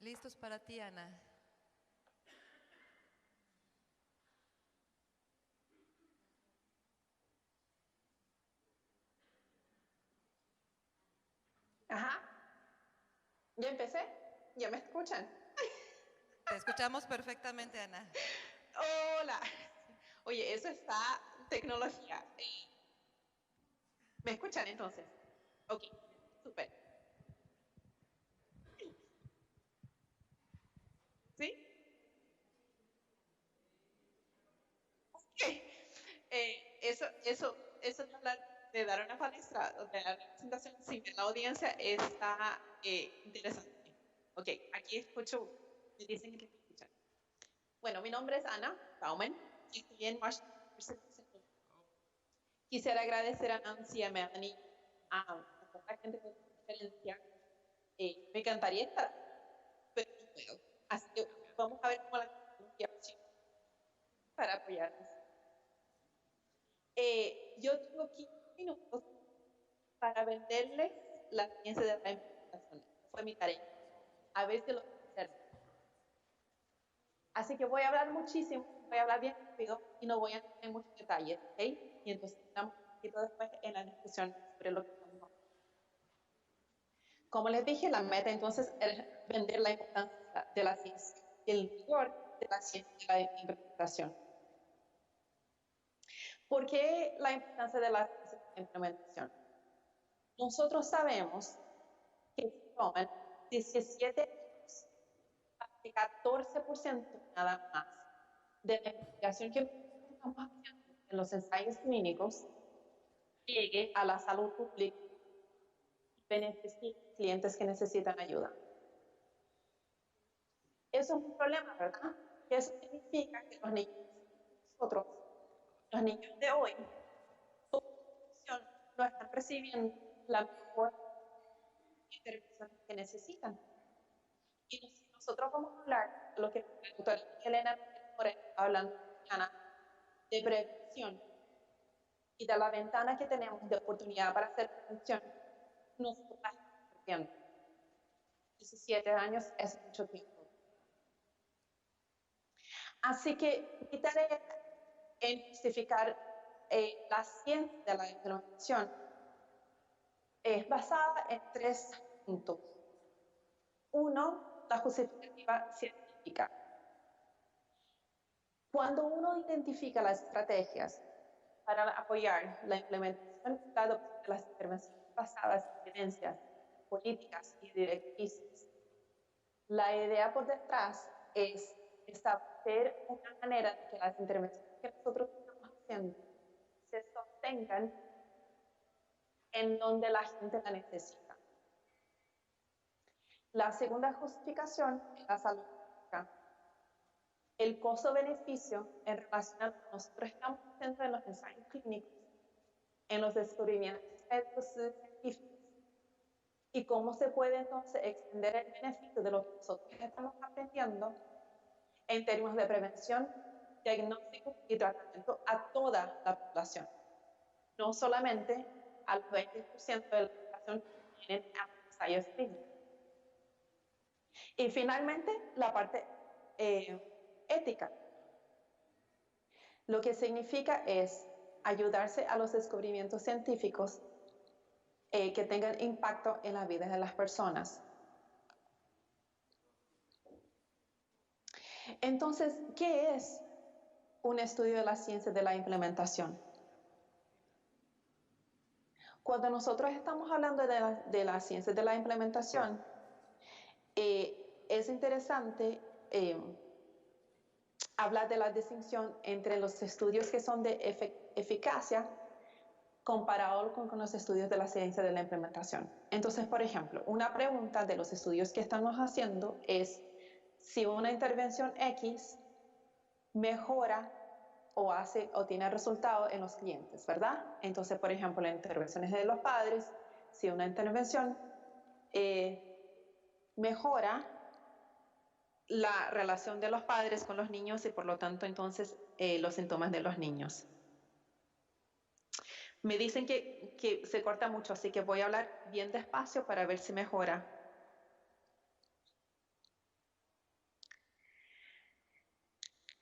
Listos para ti, Ana. Ajá. ¿Ya empecé? ¿Ya me escuchan? Te escuchamos perfectamente, Ana. Hola. Oye, eso está tecnología. ¿Me escuchan entonces? Ok, súper. ¿Sí? Ok. Eso de dar una palestra, de dar una presentación sin ver la audiencia está interesante. Ok, aquí escucho, me dicen que me escuchan. Bueno, mi nombre es Ana Bauman y estoy en Washington University. Quisiera agradecer a Nancy, a Melanie, a toda la gente de la conferencia. Me encantaría estar, pero no puedo. Así que vamos a ver cómo la tecnología funciona para apoyarnos. Yo tengo 15 minutos para venderles la ciencia de la implementación. Fue mi tarea. A ver si lo puedo hacer. Así que voy a hablar muchísimo, voy a hablar bien rápido y no voy a entrar en muchos detalles, ¿ok? Y entonces estamos un poquito después en la discusión sobre lo que estamos hablando. Como les dije, la meta entonces es vender la importancia de la ciencia y el rigor de la ciencia y la implementación. ¿Por qué la importancia de la ciencia y la implementación? Nosotros sabemos que se toman 17 años, casi 14% nada más, de la investigación que estamos haciendo en los ensayos clínicos llegue a la salud pública y beneficie a clientes que necesitan ayuda. Eso es un problema, ¿verdad? Y eso significa que los niños, nosotros, los niños de hoy, no están recibiendo la mejor intervención que necesitan. Y si nosotros vamos a hablar de lo que la doctora Elena Moreno está hablando mañana, de prevención y de la ventana que tenemos de oportunidad para hacer prevención, nosotros la estamos perdiendo. 17 años es mucho tiempo. Así que mi tarea en justificar la ciencia de la implementación es basada en 3 puntos. Uno, la justificativa científica. Cuando uno identifica las estrategias para apoyar la implementación y la adopción de las intervenciones basadas en evidencias, políticas y directrices, la idea por detrás es establecer una manera de que las intervenciones que nosotros estamos haciendo se sostengan en donde la gente la necesita. La segunda justificación es la salud pública. El costo-beneficio en relación a lo que nosotros estamos haciendo en los ensayos clínicos, en los descubrimientos científicos, y cómo se puede entonces extender el beneficio de lo que nosotros estamos aprendiendo en términos de prevención, diagnóstico y tratamiento a toda la población, no solamente al 20% de la población que tienen ensayos clínicos. Y finalmente, la parte ética. Lo que significa es ayudarse a los descubrimientos científicos que tengan impacto en la vida de las personas. Entonces, ¿qué es un estudio de la ciencia de la implementación? Cuando nosotros estamos hablando de la ciencia de la implementación, es interesante hablar de la distinción entre los estudios que son de eficacia comparado con los estudios de la ciencia de la implementación. Entonces, por ejemplo, una pregunta de los estudios que estamos haciendo es si una intervención X mejora o tiene resultado en los clientes, ¿verdad? Entonces, por ejemplo, las intervenciones de los padres, si una intervención mejora la relación de los padres con los niños y por lo tanto entonces los síntomas de los niños. Me dicen que se corta mucho, así que voy a hablar bien despacio para ver si mejora.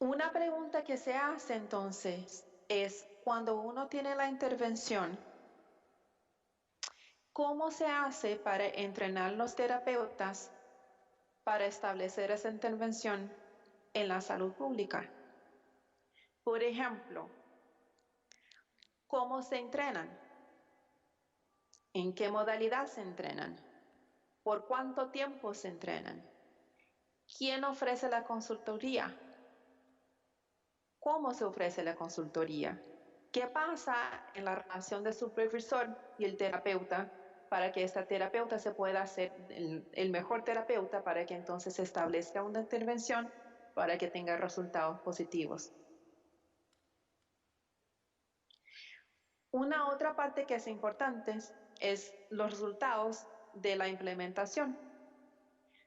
Una pregunta que se hace entonces es, cuando uno tiene la intervención, ¿cómo se hace para entrenar los terapeutas para establecer esa intervención en la salud pública? Por ejemplo, ¿cómo se entrenan? ¿En qué modalidad se entrenan? ¿Por cuánto tiempo se entrenan? ¿Quién ofrece la consultoría? ¿Cómo se ofrece la consultoría? ¿Qué pasa en la relación del supervisor y el terapeuta para que esta terapeuta se pueda hacer el mejor terapeuta para que entonces se establezca una intervención para que tenga resultados positivos? Una otra parte que es importante es los resultados de la implementación.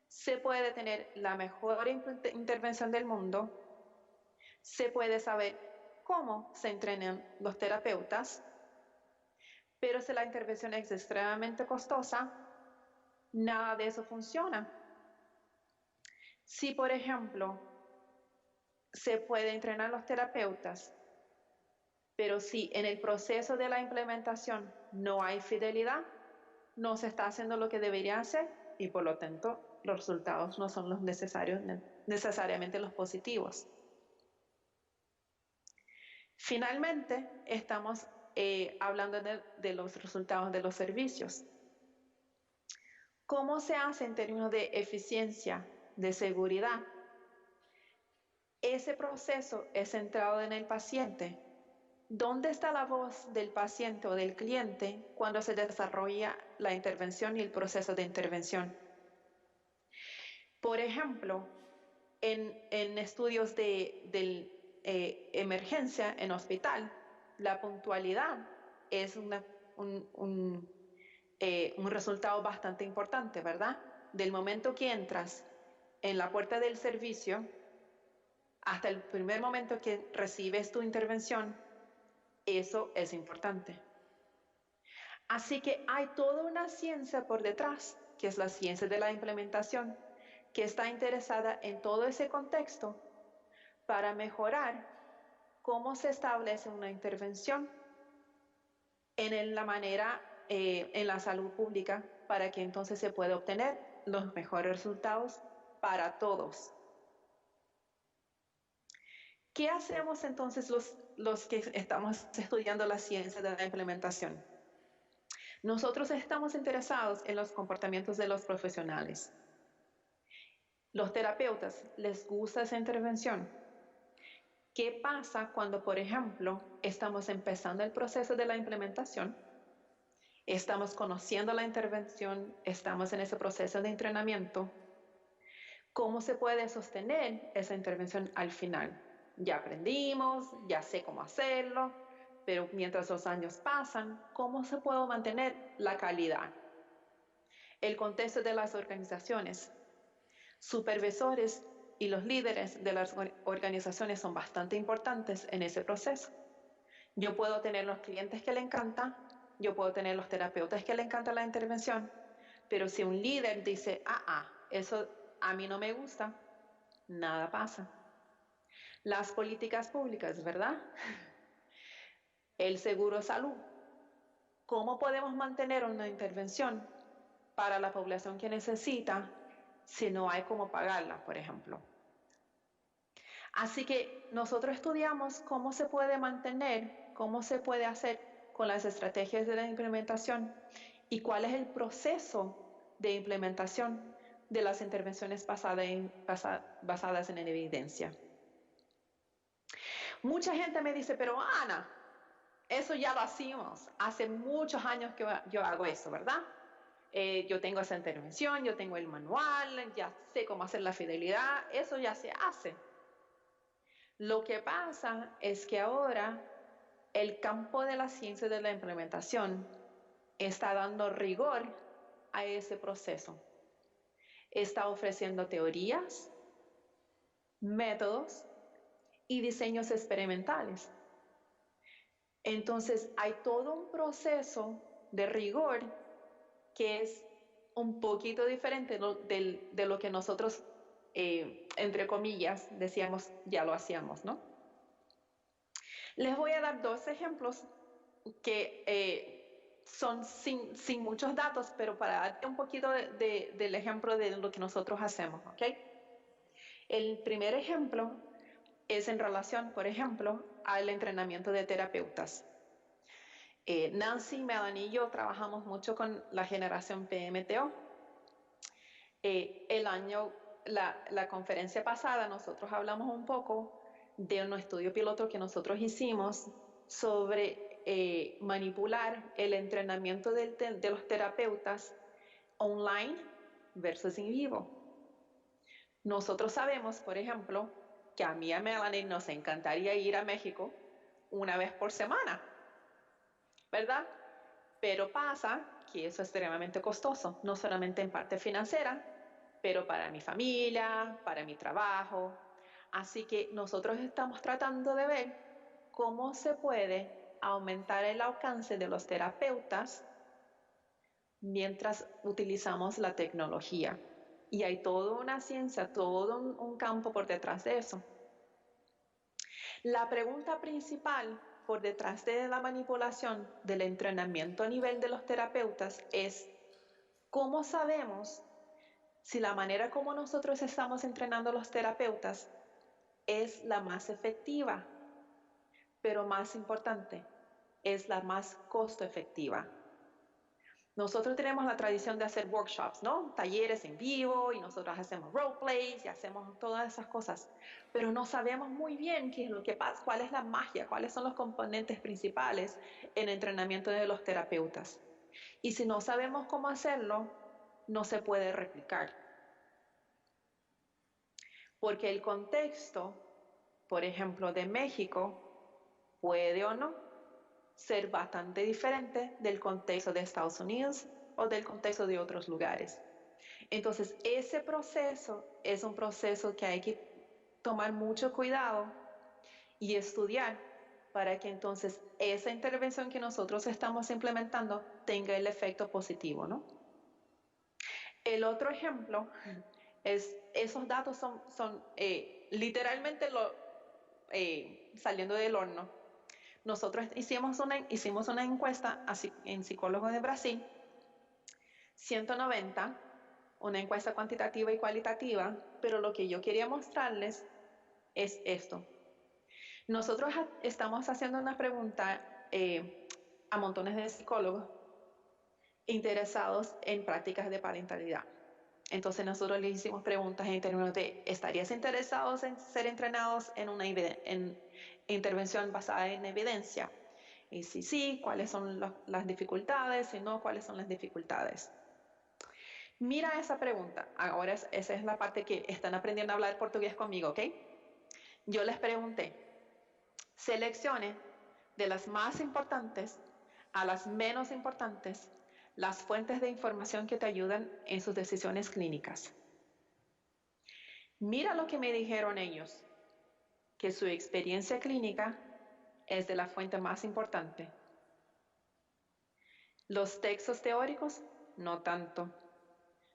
Se puede tener la mejor intervención del mundo, se puede saber cómo se entrenan los terapeutas, pero si la intervención es extremadamente costosa, nada de eso funciona. Si, por ejemplo, se puede entrenar los terapeutas, pero si en el proceso de la implementación no hay fidelidad, no se está haciendo lo que debería hacer y por lo tanto los resultados no son los necesarios, necesariamente los positivos. Finalmente, estamos hablando de los resultados de los servicios. ¿Cómo se hace en términos de eficiencia, de seguridad? Ese proceso es centrado en el paciente. ¿Dónde está la voz del paciente o del cliente cuando se desarrolla la intervención y el proceso de intervención? Por ejemplo, en estudios de emergencia en hospital, la puntualidad es un resultado bastante importante, ¿verdad? Del momento que entras en la puerta del servicio hasta el primer momento que recibes tu intervención, eso es importante. Así que hay toda una ciencia por detrás, que es la ciencia de la implementación, que está interesada en todo ese contexto para mejorar cómo se establece una intervención en la manera, en la salud pública, para que entonces se pueda obtener los mejores resultados para todos. ¿Qué hacemos entonces los que estamos estudiando la ciencia de la implementación? Nosotros estamos interesados en los comportamientos de los profesionales. Los terapeutas, ¿les gusta esa intervención? ¿Qué pasa cuando, por ejemplo, estamos empezando el proceso de la implementación? Estamos conociendo la intervención, estamos en ese proceso de entrenamiento. ¿Cómo se puede sostener esa intervención al final? Ya aprendimos, ya sé cómo hacerlo, pero mientras los años pasan, ¿cómo se puede mantener la calidad? El contexto de las organizaciones. Supervisores y los líderes de las organizaciones son bastante importantes en ese proceso. Yo puedo tener los clientes que le encanta, yo puedo tener los terapeutas que le encanta la intervención, pero si un líder dice, eso a mí no me gusta, nada pasa. Las políticas públicas, ¿verdad? El seguro salud. ¿Cómo podemos mantener una intervención para la población que necesita si no hay cómo pagarla, por ejemplo? Así que nosotros estudiamos cómo se puede mantener, cómo se puede hacer con las estrategias de la implementación y cuál es el proceso de implementación de las intervenciones basadas en evidencia. Mucha gente me dice, pero Ana, eso ya lo hacemos. Hace muchos años que yo hago eso, ¿verdad? Yo tengo esa intervención, yo tengo el manual, ya sé cómo hacer la fidelidad, eso ya se hace. Lo que pasa es que ahora el campo de la ciencia de la implementación está dando rigor a ese proceso. Está ofreciendo teorías, métodos y diseños experimentales. Entonces hay todo un proceso de rigor que es un poquito diferente de lo que nosotros entre comillas, decíamos, ya lo hacíamos, ¿no? Les voy a dar dos ejemplos que son sin muchos datos, pero para darte un poquito del ejemplo de lo que nosotros hacemos, ¿ok? El primer ejemplo es en relación, por ejemplo, al entrenamiento de terapeutas. Nancy, Melanie y yo trabajamos mucho con la generación PMTO. La conferencia pasada nosotros hablamos un poco de un estudio piloto que nosotros hicimos sobre manipular el entrenamiento de los terapeutas online versus en vivo. Nosotros sabemos, por ejemplo, que a mí y a Melanie nos encantaría ir a México una vez por semana, ¿verdad? Pero pasa que eso es extremadamente costoso, no solamente en parte financiera, pero para mi familia, para mi trabajo. Así que nosotros estamos tratando de ver cómo se puede aumentar el alcance de los terapeutas mientras utilizamos la tecnología. Y hay toda una ciencia, todo un campo por detrás de eso. La pregunta principal por detrás de la manipulación del entrenamiento a nivel de los terapeutas es ¿cómo sabemos si la manera como nosotros estamos entrenando a los terapeutas es la más efectiva? Pero más importante, es la más costo efectiva. Nosotros tenemos la tradición de hacer workshops, ¿no? Talleres en vivo y nosotros hacemos roleplays y hacemos todas esas cosas, pero no sabemos muy bien qué es lo que pasa, cuál es la magia, cuáles son los componentes principales en el entrenamiento de los terapeutas. Y si no sabemos cómo hacerlo, no se puede replicar. Porque el contexto, por ejemplo, de México, puede o no ser bastante diferente del contexto de Estados Unidos o del contexto de otros lugares. Entonces, ese proceso es un proceso que hay que tomar mucho cuidado y estudiar para que entonces esa intervención que nosotros estamos implementando tenga el efecto positivo, ¿no? El otro ejemplo es, esos datos son literalmente saliendo del horno. Nosotros hicimos una encuesta en psicólogos de Brasil, 190, una encuesta cuantitativa y cualitativa, pero lo que yo quería mostrarles es esto. Nosotros estamos haciendo una pregunta a montones de psicólogos interesados en prácticas de parentalidad. Entonces nosotros les hicimos preguntas en términos de ¿estarías interesados en ser entrenados en una intervención basada en evidencia? Y si sí, ¿cuáles son las dificultades? Si no, ¿cuáles son las dificultades? Mira esa pregunta. Ahora esa es la parte que están aprendiendo a hablar portugués conmigo, ¿ok? Yo les pregunté, seleccione de las más importantes a las menos importantes las fuentes de información que te ayudan en sus decisiones clínicas. Mira lo que me dijeron ellos, que su experiencia clínica es de la fuente más importante. Los textos teóricos, no tanto.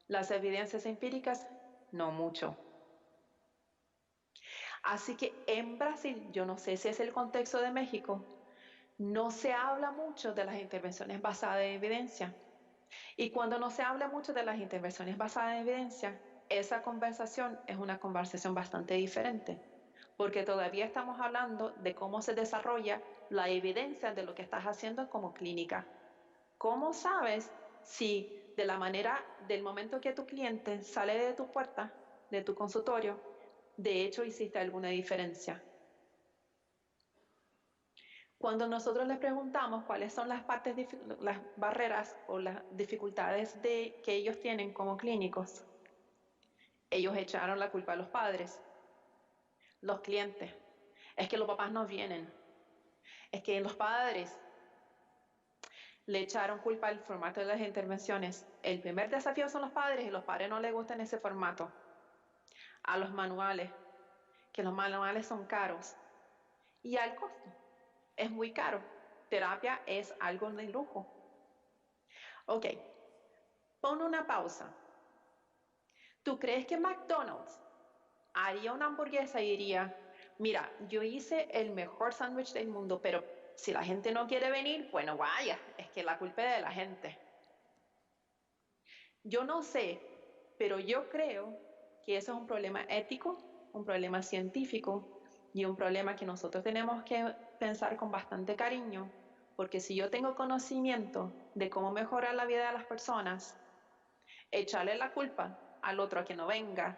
Las evidencias empíricas, no mucho. Así que en Brasil, yo no sé si es el contexto de México, no se habla mucho de las intervenciones basadas en evidencia. Y cuando no se habla mucho de las intervenciones basadas en evidencia, esa conversación es una conversación bastante diferente, porque todavía estamos hablando de cómo se desarrolla la evidencia de lo que estás haciendo como clínica. ¿Cómo sabes si de la manera, del momento que tu cliente sale de tu puerta, de tu consultorio, de hecho hiciste alguna diferencia? Cuando nosotros les preguntamos cuáles son las barreras o las dificultades que ellos tienen como clínicos, ellos echaron la culpa a los padres, los clientes. Es que los papás no vienen. Es que los padres le echaron culpa al formato de las intervenciones. El primer desafío son los padres y los padres no les gustan ese formato. A los manuales, que los manuales son caros. Y al costo, es muy caro. Terapia es algo de lujo. Ok, pon una pausa. ¿Tú crees que McDonald's haría una hamburguesa y diría, mira, yo hice el mejor sándwich del mundo, pero si la gente no quiere venir, bueno, vaya, es que la culpa es de la gente. Yo no sé, pero yo creo que eso es un problema ético, un problema científico y un problema que nosotros tenemos que pensar con bastante cariño, porque si yo tengo conocimiento de cómo mejorar la vida de las personas, echarle la culpa al otro a que no venga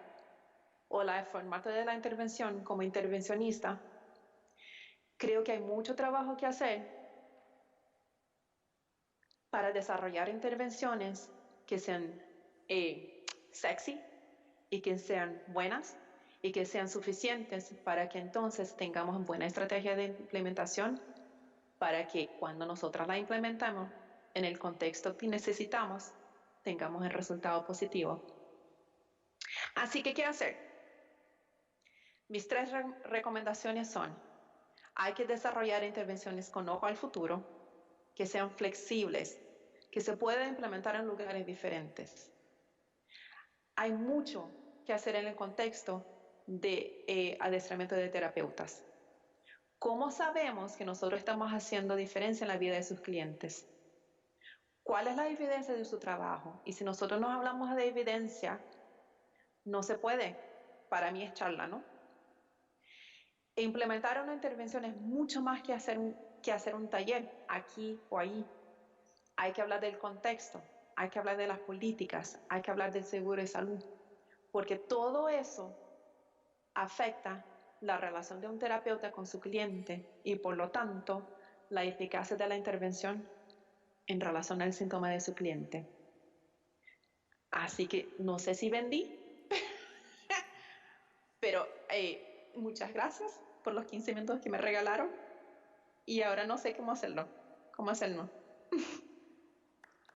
o la formato de la intervención como intervencionista, creo que hay mucho trabajo que hacer para desarrollar intervenciones que sean sexy y que sean buenas y que sean suficientes para que entonces tengamos una buena estrategia de implementación para que cuando nosotras la implementamos en el contexto que necesitamos, tengamos el resultado positivo. Así que, ¿qué hacer? Mis 3 recomendaciones son, hay que desarrollar intervenciones con ojo al futuro, que sean flexibles, que se puedan implementar en lugares diferentes. Hay mucho que hacer en el contexto de adiestramiento de terapeutas. ¿Cómo sabemos que nosotros estamos haciendo diferencia en la vida de sus clientes? ¿Cuál es la evidencia de su trabajo? Y si nosotros no hablamos de evidencia, no se puede. Para mí es charla, ¿no? E implementar una intervención es mucho más que hacer un taller aquí o ahí. Hay que hablar del contexto, hay que hablar de las políticas, hay que hablar del seguro de salud, porque todo eso afecta la relación de un terapeuta con su cliente y por lo tanto la eficacia de la intervención en relación al síntoma de su cliente. Así que no sé si vendí, pero muchas gracias por los 15 minutos que me regalaron y ahora no sé cómo hacerlo.